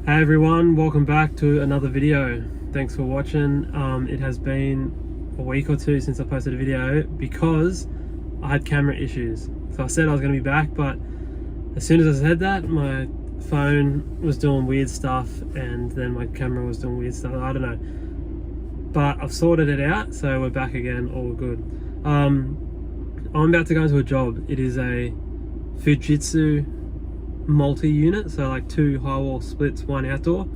Hey everyone, welcome back to another video. Thanks for watching. It has been a week or two since I posted a video because I had camera issues. So I said I was going to be back, but as soon as I said that, my phone was doing weird stuff and then my camera was doing weird stuff. I don't know. But I've sorted it out, so we're back again, all good. I'm about to go into a job. It is a Fujitsu multi-unit, so like 2 high wall splits, 1 outdoor,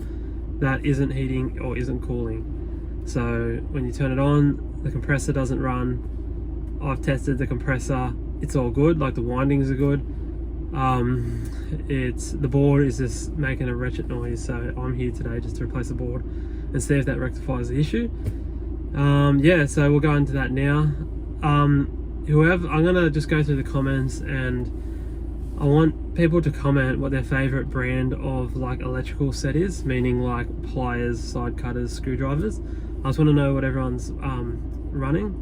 that isn't heating or isn't cooling. So when you turn it on, the compressor doesn't run. I've tested the compressor, it's all good, like the windings are good. The board is just making a wretched noise, so I'm here today just to replace the board and see if that rectifies the issue. Yeah, so we'll go into that now. I'm gonna just go through the comments, and I want people to comment what their favorite brand of like electrical set is, meaning like pliers, side cutters, screwdrivers. I just want to know what everyone's running.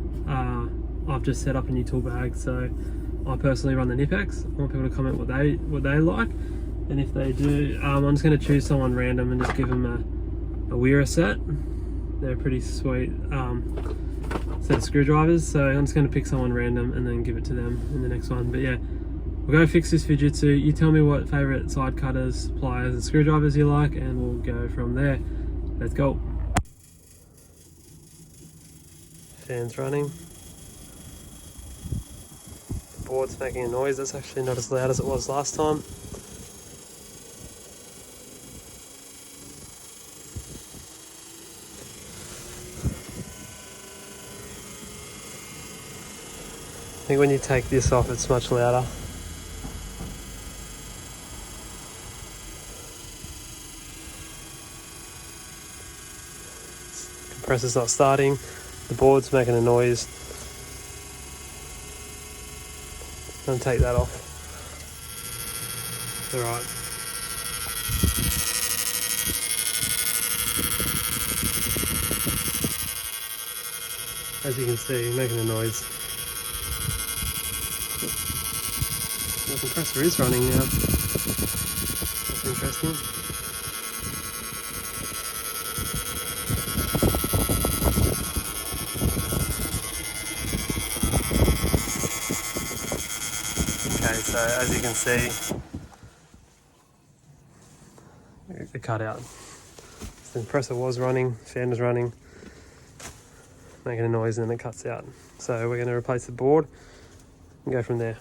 I've just set up a new tool bag, so I personally run the Nipex. I want people to comment what they like, and if they do, I'm just going to choose someone random and just give them a Weira set. They're a pretty sweet set of screwdrivers, so I'm just going to pick someone random and then give it to them in the next one. But yeah, we'll go fix this Fujitsu. You tell me what favorite side cutters, pliers and screwdrivers you like, and we'll go from there. Let's go. Fan's running. The board's making a noise that's actually not as loud as it was last time. I think when you take this off, it's much louder. Compressor's not starting, the board's making a noise. I'm gonna take that off. Alright. As you can see, making a noise. The compressor is running now. That's interesting. So as you can see, the cutout. The compressor was running, fan was running, making a noise, and then it cuts out. So we're going to replace the board and go from there.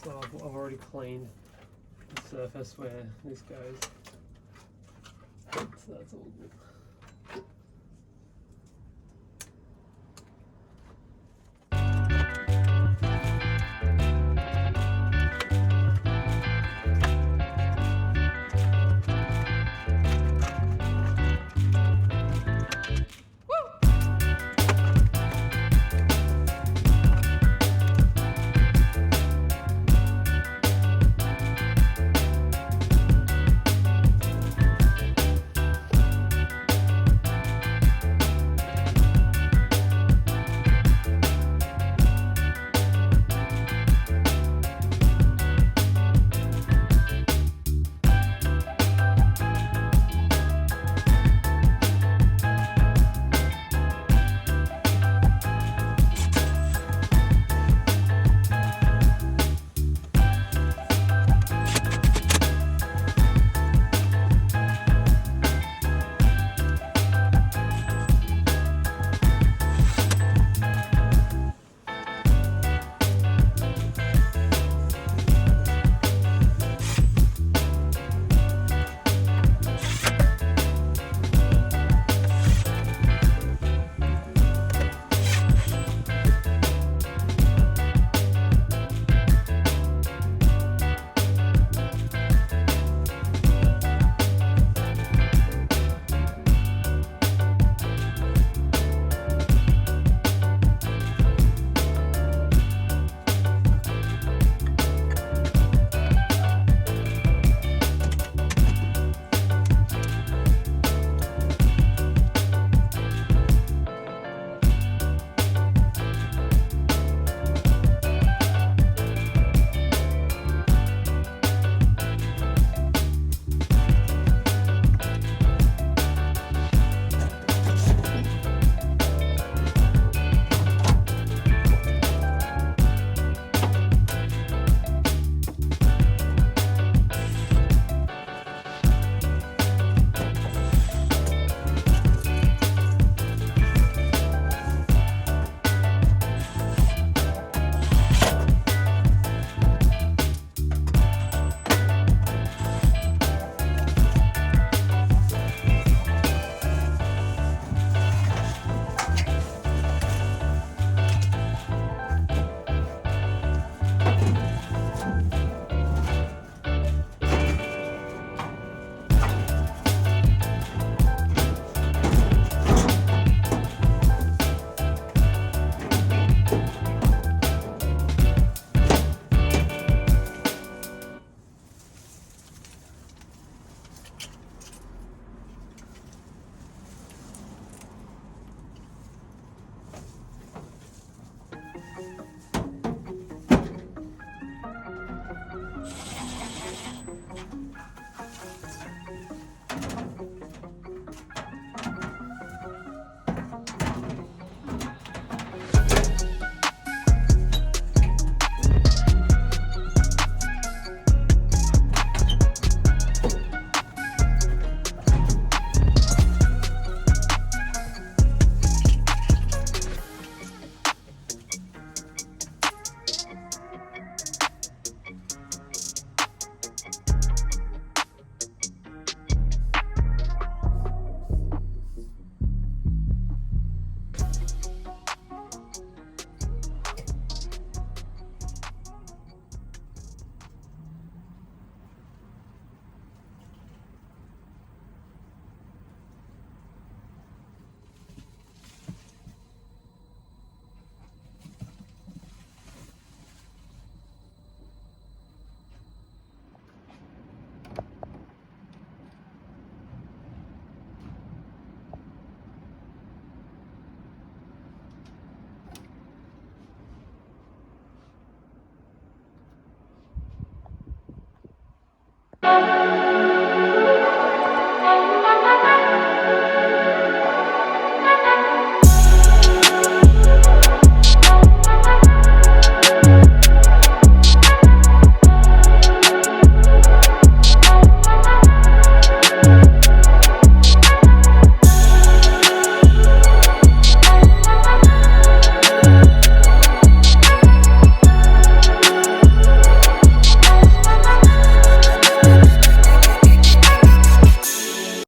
So I've already cleaned the surface where this goes. So that's all good.